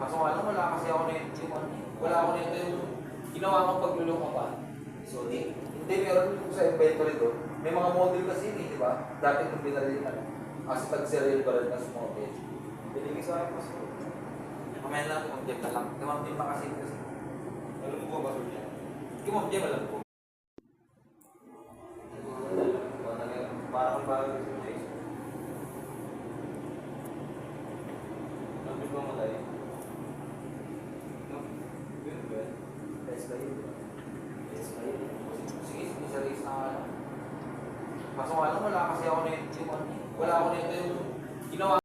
Kaso nga lang, wala kasi ako na wala ako na yung ginawa kong paglulong pa. So, hindi meron sa inventory to. May mga model kasi yun, di ba? Dati kung binali na, kasi tag-serial ba rin na sa model. Binigay sa akin kasi. Kamaya lang, kumamdyan na lang. Kumamdyan pa kasi. Alam mo ba ba niya? Kumamdyan, alam ko.